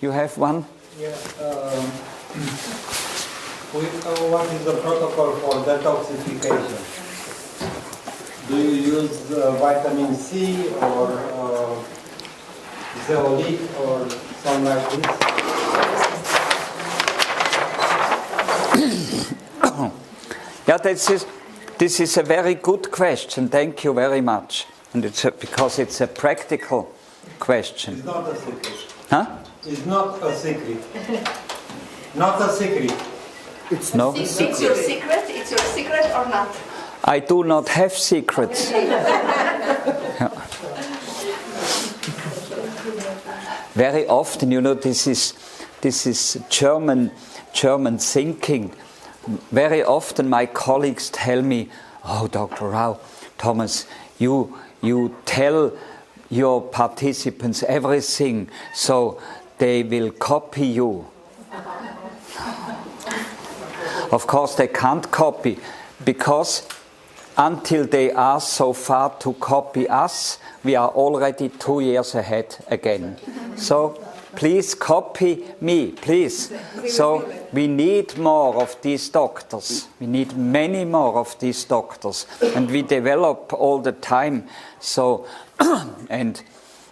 you have one? Yeah. What is the protocol for detoxification? Do you use vitamin C or zeolite or something like this? Yeah, this is a very good question. Thank you very much. And because it's a practical question. It's not a secret. Huh? It's not a secret. Not a secret. It's no. It's your secret? It's your secret or not? I do not have secrets. Yeah. Very often, this is German thinking. Very often my colleagues tell me, "Oh, Dr. Rau, Thomas, you tell your participants everything, so they will copy you." Of course, they can't copy, because until they are so far to copy us, we are already 2 years ahead again. So please copy me, please. So we need more of these doctors. We need many more of these doctors. And we develop all the time. So, and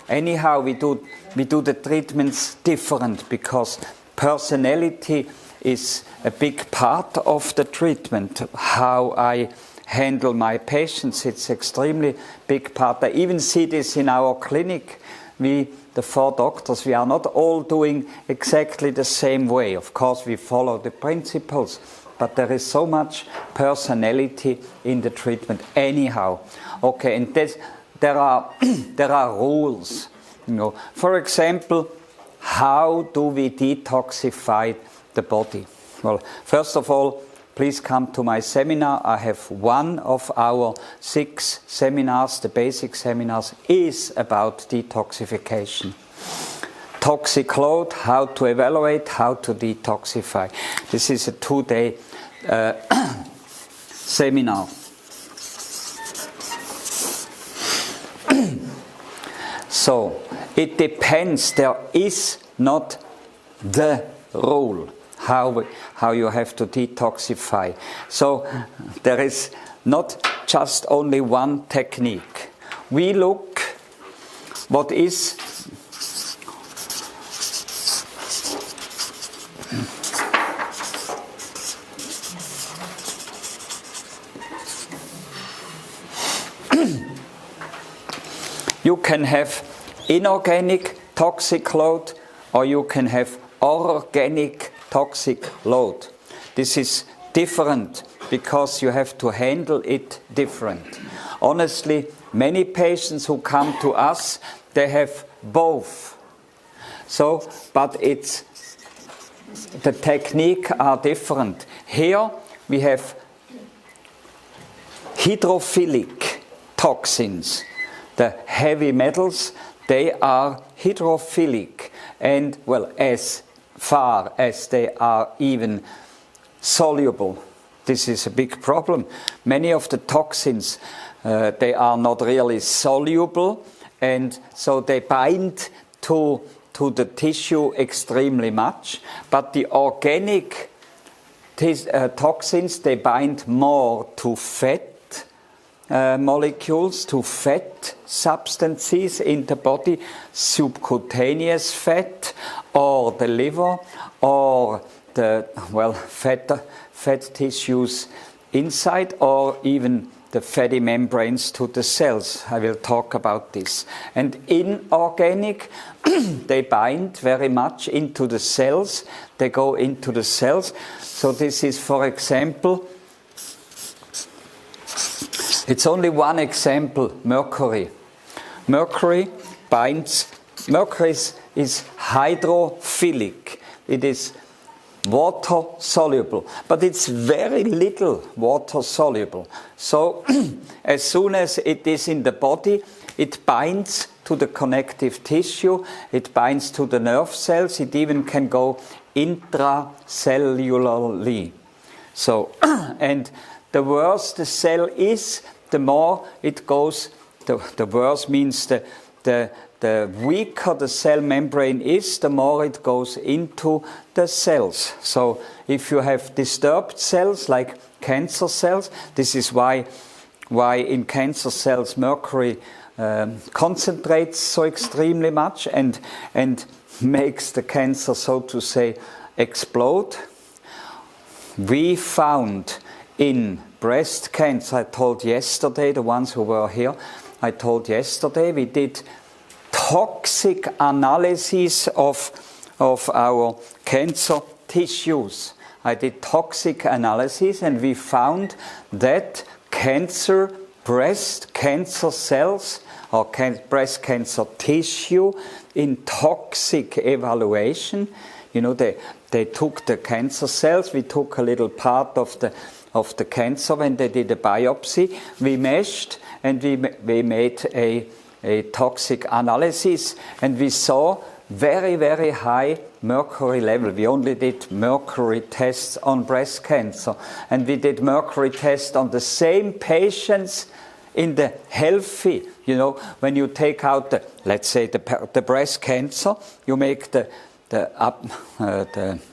anyhow, we do the treatments different, because personality is a big part of the treatment. How I handle my patients, it's extremely big part. I even see this in our clinic. We, the 4 doctors, we are not all doing exactly the same way. Of course, we follow the principles, but there is so much personality in the treatment anyhow. Okay, and there are rules. For example, how do we detoxify the body? Well, first of all, please come to my seminar. I have one of our 6 seminars, the basic seminars, is about detoxification. Toxic load, how to evaluate, how to detoxify. This is a 2-day seminar. So, it depends. There is not the rule how you have to detoxify. So there is not just only one technique. We look what is you can have inorganic toxic load, or you can have organic toxic load. This is different because you have to handle it different. Honestly, many patients who come to us, they have both. So, but the technique are different. Here we have hydrophilic toxins. The heavy metals, they are hydrophilic, and well, as far as they are even soluble. This is a big problem. Many of the toxins, they are not really soluble, and so they bind to the tissue extremely much. But the organic toxins, they bind more to fat molecules, to fat substances in the body, subcutaneous fat, or the liver, or the fat tissues inside, or even the fatty membranes to the cells. I will talk about this. And inorganic, they bind very much into the cells. They go into the cells. So this is, for example, it's only one example, mercury. Mercury binds, mercury is hydrophilic. It is water soluble, but it's very little water soluble. So as soon as it is in the body, it binds to the connective tissue, it binds to the nerve cells, it even can go intracellularly. So, and the worse the cell is, the more it goes, the worse means the weaker the cell membrane is, the more it goes into the cells. So if you have disturbed cells like cancer cells, this is why in cancer cells mercury concentrates so extremely much and makes the cancer, so to say, explode. We found in breast cancer, I told yesterday, the ones who were here, I told yesterday, we did toxic analysis of our cancer tissues. I did toxic analysis and we found that breast cancer cells or breast cancer tissue in toxic evaluation, they took the cancer cells, we took a little part of the cancer when they did a biopsy, we meshed and we made a toxic analysis and we saw very, very high mercury level. We only did mercury tests on breast cancer and we did mercury tests on the same patients in the healthy. When you take out let's say the breast cancer, you make the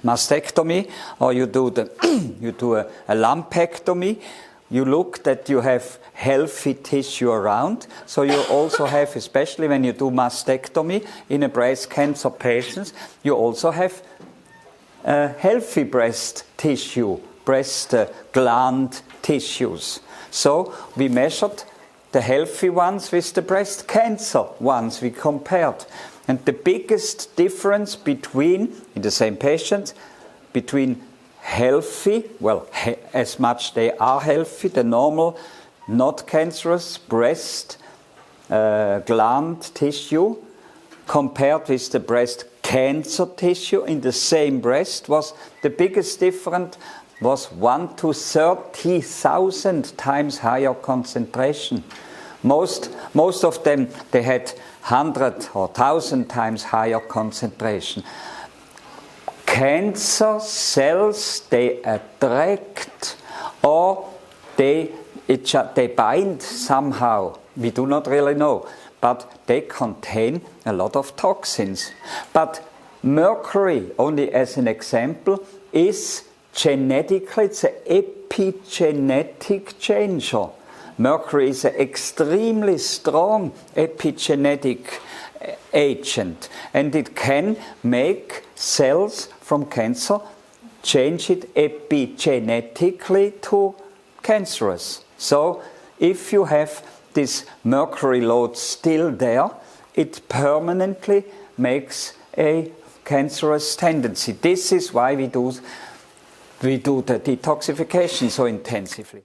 mastectomy or you do a lumpectomy. You look that you have healthy tissue around, so you also have, especially when you do mastectomy in a breast cancer patient, you also have healthy breast tissue, breast gland tissues. So we measured the healthy ones with the breast cancer ones we compared. And the biggest difference in the same patients, between healthy, as much they are healthy, the normal, not cancerous breast gland tissue, compared with the breast cancer tissue in the same breast, was the biggest difference was 1 to 30,000 times higher concentration. Most of them, they had 100 or 1,000 times higher concentration. Cancer cells, they attract or they bind somehow. We do not really know, but they contain a lot of toxins. But mercury, only as an example, is genetically, it's an epigenetic changer. Mercury is an extremely strong epigenetic agent, and it can make cells from cancer change it epigenetically to cancerous. So if you have this mercury load still there, it permanently makes a cancerous tendency. This is why we do the detoxification so intensively.